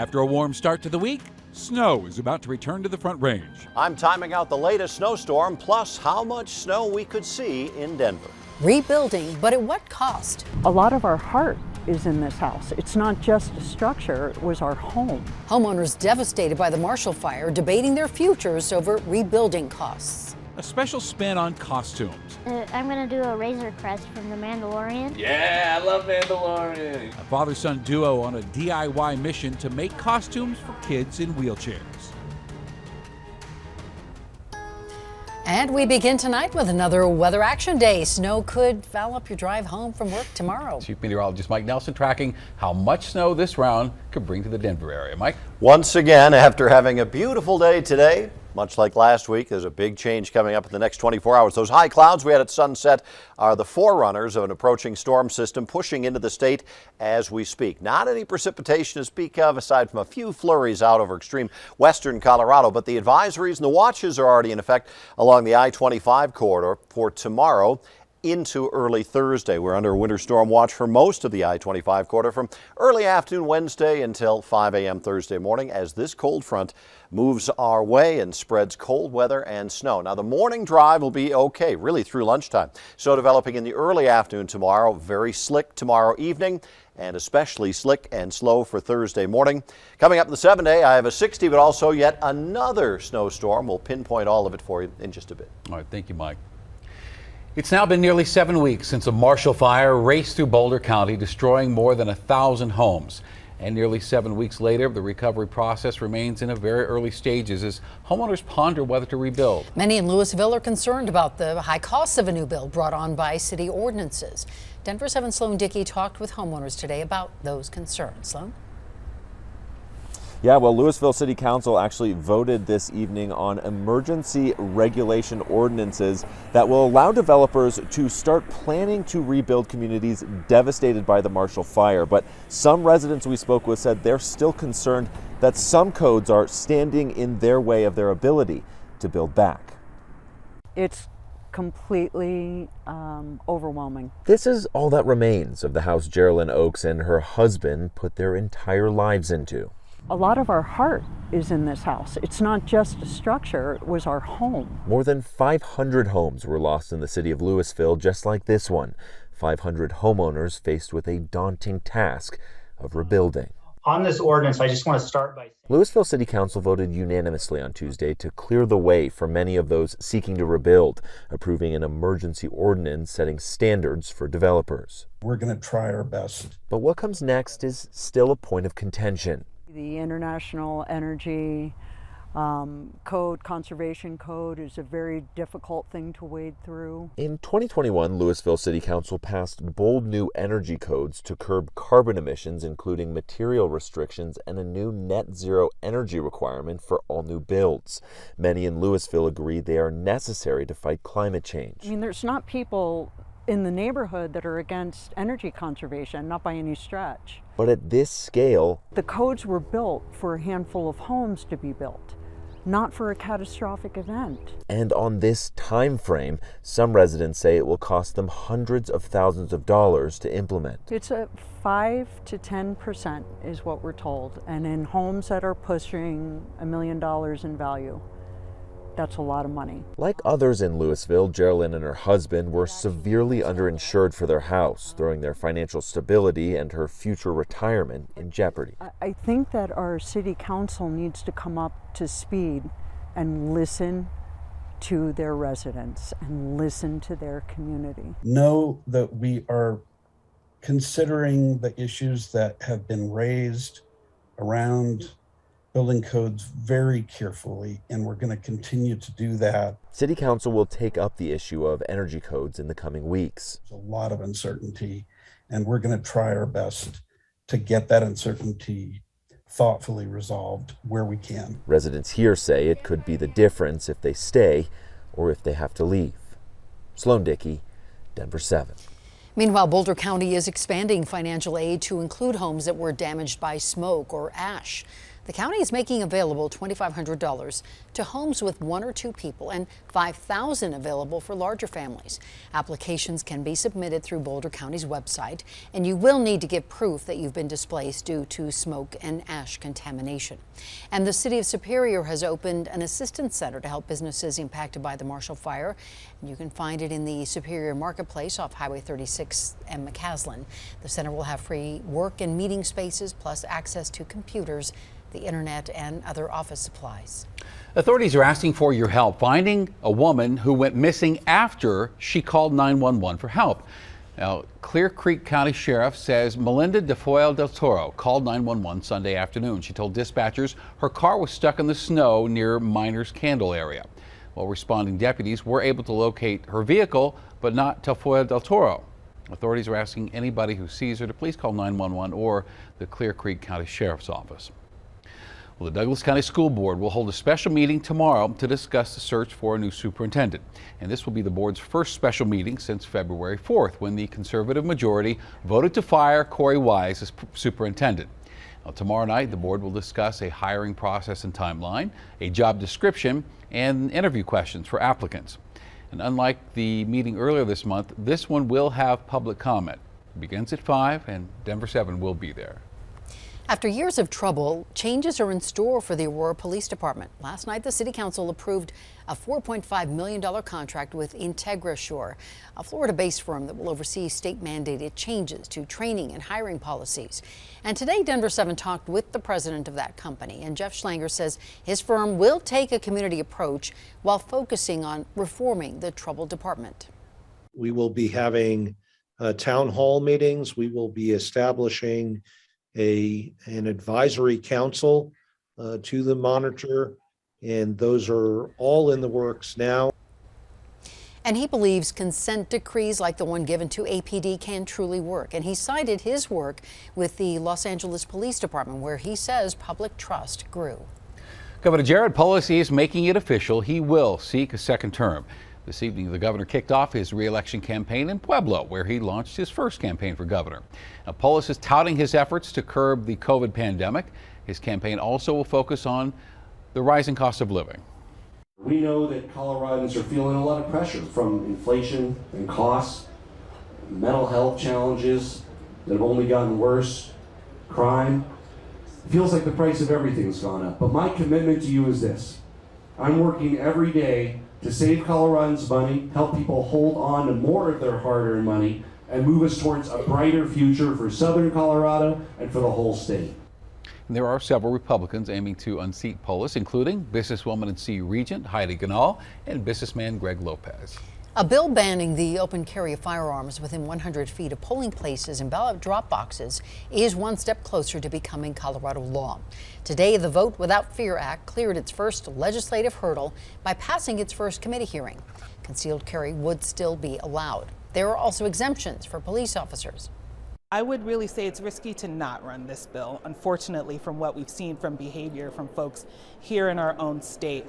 After a warm start to the week, snow is about to return to the Front Range. I'm timing out the latest snowstorm, plus how much snow we could see in Denver. Rebuilding, but at what cost? A lot of our heart is in this house. It's not just a structure, it was our home. Homeowners devastated by the Marshall Fire debating their futures over rebuilding costs. A special spin on costumes. I'm going to do a Razor Crest from The Mandalorian. Yeah, I love Mandalorian. A father-son duo on a DIY mission to make costumes for kids in wheelchairs. And we begin tonight with another weather action day. Snow could foul up your drive home from work tomorrow. Chief Meteorologist Mike Nelson tracking how much snow this round could bring to the Denver area. Mike? Once again, after having a beautiful day today, much like last week, there's a big change coming up in the next 24 hours. Those high clouds we had at sunset are the forerunners of an approaching storm system pushing into the state as we speak. Not any precipitation to speak of, aside from a few flurries out over extreme western Colorado, but the advisories and the watches are already in effect along the I-25 corridor for tomorrow into early Thursday. We're under a winter storm watch for most of the I-25 corridor from early afternoon Wednesday until 5 a.m. Thursday morning as this cold front moves our way and spreads cold weather and snow. Now the morning drive will be okay, really through lunchtime. So developing in the early afternoon tomorrow, very slick tomorrow evening, and especially slick and slow for Thursday morning. Coming up in the 7-day, I have a 60, but also yet another snowstorm. We'll pinpoint all of it for you in just a bit. All right, thank you, Mike. It's now been nearly 7 weeks since a Marshall Fire raced through Boulder County, destroying more than 1,000 homes. And nearly 7 weeks later, the recovery process remains in a very early stages as homeowners ponder whether to rebuild. Many in Louisville are concerned about the high costs of a new build brought on by city ordinances. Denver 7's Sloan Dickey talked with homeowners today about those concerns. Sloan? Yeah, well, Louisville City Council actually voted this evening on emergency regulation ordinances that will allow developers to start planning to rebuild communities devastated by the Marshall Fire. But some residents we spoke with said they're still concerned that some codes are standing in their way of their ability to build back. It's completely overwhelming. This is all that remains of the house Geraldine Oakes and her husband put their entire lives into. A lot of our heart is in this house. It's not just a structure, it was our home. More than 500 homes were lost in the city of Louisville, just like this one. 500 homeowners faced with a daunting task of rebuilding. On this ordinance, I just want to start by saying Louisville City Council voted unanimously on Tuesday to clear the way for many of those seeking to rebuild, approving an emergency ordinance setting standards for developers. We're going to try our best. But what comes next is still a point of contention. The International Energy Conservation Code is a very difficult thing to wade through. In 2021, Louisville City Council passed bold new energy codes to curb carbon emissions, including material restrictions and a new net zero energy requirement for all new builds. Many in Louisville agree they are necessary to fight climate change. I mean, there's not people in the neighborhood that are against energy conservation, not by any stretch. But at this scale, the codes were built for a handful of homes to be built, not for a catastrophic event. And on this time frame, some residents say it will cost them hundreds of thousands of dollars to implement. It's a 5 to 10% is what we're told. And in homes that are pushing $1 million in value, that's a lot of money. Like others in Louisville, Geraldine and her husband were severely underinsured for their house, throwing their financial stability and her future retirement in jeopardy. I think that our city council needs to come up to speed and listen to their residents and listen to their community. Know that we are considering the issues that have been raised around building codes very carefully, and we're going to continue to do that. City Council will take up the issue of energy codes in the coming weeks. There's a lot of uncertainty, and we're going to try our best to get that uncertainty thoughtfully resolved where we can. Residents here say it could be the difference if they stay or if they have to leave. Sloan Dickey, Denver 7. Meanwhile, Boulder County is expanding financial aid to include homes that were damaged by smoke or ash. The county is making available $2,500 to homes with 1 or 2 people and $5,000 available for larger families. Applications can be submitted through Boulder County's website, and you will need to give proof that you've been displaced due to smoke and ash contamination. And the city of Superior has opened an assistance center to help businesses impacted by the Marshall Fire. You can find it in the Superior Marketplace off Highway 36 and McCaslin. The center will have free work and meeting spaces, plus access to computers, the internet, and other office supplies. Authorities are asking for your help finding a woman who went missing after she called 911 for help. Now, Clear Creek County Sheriff says Melinda DeFoyle del Toro called 911 Sunday afternoon. She told dispatchers her car was stuck in the snow near Miners Candle area. While responding deputies were able to locate her vehicle, but not DeFoyle del Toro. Authorities are asking anybody who sees her to please call 911 or the Clear Creek County Sheriff's Office. Well, the Douglas County School Board will hold a special meeting tomorrow to discuss the search for a new superintendent. And this will be the board's first special meeting since February 4th, when the conservative majority voted to fire Corey Wise as superintendent. Now, tomorrow night, the board will discuss a hiring process and timeline, a job description, and interview questions for applicants. And unlike the meeting earlier this month, this one will have public comment. It begins at 5, and Denver 7 will be there. After years of trouble, changes are in store for the Aurora Police Department. Last night, the City Council approved a $4.5 million contract with IntegraSure, a Florida-based firm that will oversee state-mandated changes to training and hiring policies. And today, Denver 7 talked with the president of that company, and Jeff Schlanger says his firm will take a community approach while focusing on reforming the troubled department. We will be having town hall meetings. We will be establishing an advisory council to the monitor, and those are all in the works now. And he believes consent decrees like the one given to APD can truly work. And he cited his work with the Los Angeles Police Department, where he says public trust grew. Governor Gov Polos is making it official. He will seek a second term. This evening, the governor kicked off his re-election campaign in Pueblo, where he launched his first campaign for governor. Now, Polos is touting his efforts to curb the COVID pandemic. His campaign also will focus on the rising cost of living. We know that Coloradans are feeling a lot of pressure from inflation and costs, mental health challenges that have only gotten worse, crime. It feels like the price of everything's gone up. But my commitment to you is this. I'm working every day to save Coloradans money, help people hold on to more of their hard-earned money, and move us towards a brighter future for Southern Colorado and for the whole state. And there are several Republicans aiming to unseat Polos, including businesswoman and CU Regent Heidi Ganal and businessman Greg Lopez. A bill banning the open carry of firearms within 100 feet of polling places and ballot drop boxes is one step closer to becoming Colorado law. Today, the Vote Without Fear Act cleared its first legislative hurdle by passing its first committee hearing. Concealed carry would still be allowed. There are also exemptions for police officers. I would really say it's risky to not run this bill, unfortunately, from what we've seen from behavior from folks here in our own state.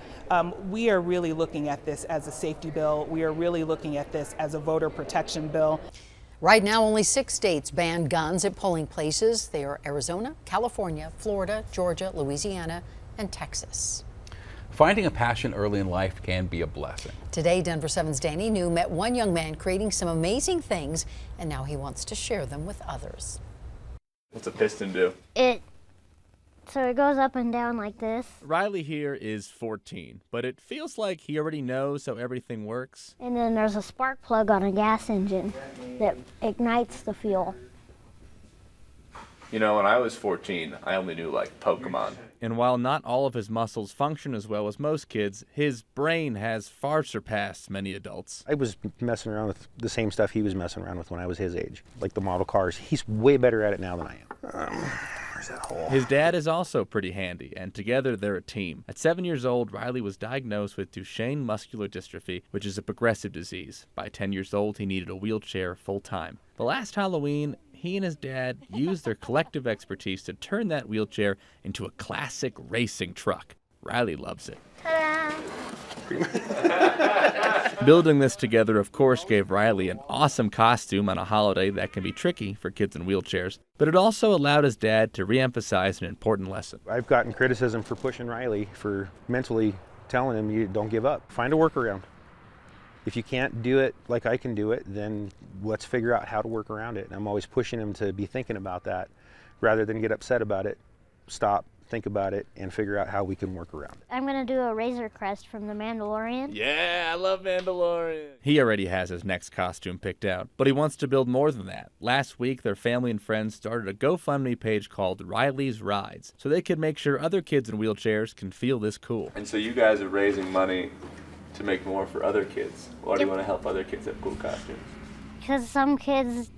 We are really looking at this as a safety bill. We are really looking at this as a voter protection bill. Right now, only 6 states ban guns at polling places. They are Arizona, California, Florida, Georgia, Louisiana, and Texas. Finding a passion early in life can be a blessing. Today, Denver 7's Danny New met one young man creating some amazing things, and now he wants to share them with others. What's a piston do? So it goes up and down like this. Riley here is 14, but it feels like he already knows how everything works. And then there's a spark plug on a gas engine that ignites the fuel. You know, when I was 14, I only knew like Pokemon. And while not all of his muscles function as well as most kids, his brain has far surpassed many adults. I was messing around with the same stuff he was messing around with when I was his age, like the model cars. He's way better at it now than I am. Where's that hole? His dad is also pretty handy, and together they're a team. At 7 years old, Riley was diagnosed with Duchenne muscular dystrophy, which is a progressive disease. By 10 years old, he needed a wheelchair full-time. The last Halloween, he and his dad used their collective expertise to turn that wheelchair into a classic racing truck. Riley loves it. Ta-da! cream. Building this together, of course, gave Riley an awesome costume on a holiday that can be tricky for kids in wheelchairs, but it also allowed his dad to reemphasize an important lesson. I've gotten criticism for pushing Riley, for mentally telling him you don't give up. Find a workaround. If you can't do it like I can do it, then let's figure out how to work around it. And I'm always pushing him to be thinking about that rather than get upset about it. Stop, think about it, and figure out how we can work around it. I'm gonna do a Razor Crest from The Mandalorian. Yeah, I love Mandalorian. He already has his next costume picked out, but he wants to build more than that. Last week, their family and friends started a GoFundMe page called Riley's Rides, so they could make sure other kids in wheelchairs can feel this cool. And so you guys are raising money to make more for other kids. Why do you want to help other kids have cool costumes? Because some kids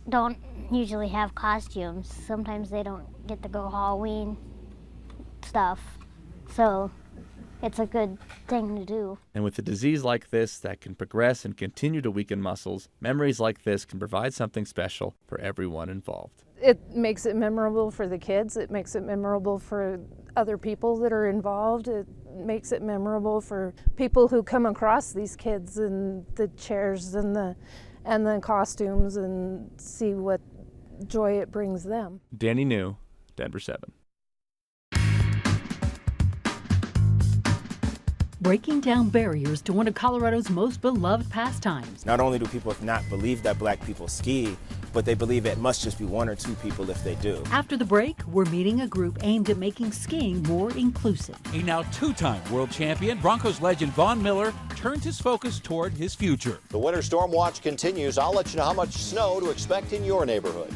don't usually have costumes. Sometimes they don't get to go Halloween stuff. So it's a good thing to do. And with a disease like this that can progress and continue to weaken muscles, memories like this can provide something special for everyone involved. It makes it memorable for the kids. It makes it memorable for other people that are involved. It makes it memorable for people who come across these kids and the chairs and the costumes and see what joy it brings them. Danny New, Denver 7. Breaking down barriers to one of Colorado's most beloved pastimes. Not only do people not believe that black people ski, but they believe it must just be one or two people if they do. After the break, we're meeting a group aimed at making skiing more inclusive. A now two-time world champion, Broncos legend Von Miller turned his focus toward his future. The winter storm watch continues. I'll let you know how much snow to expect in your neighborhood.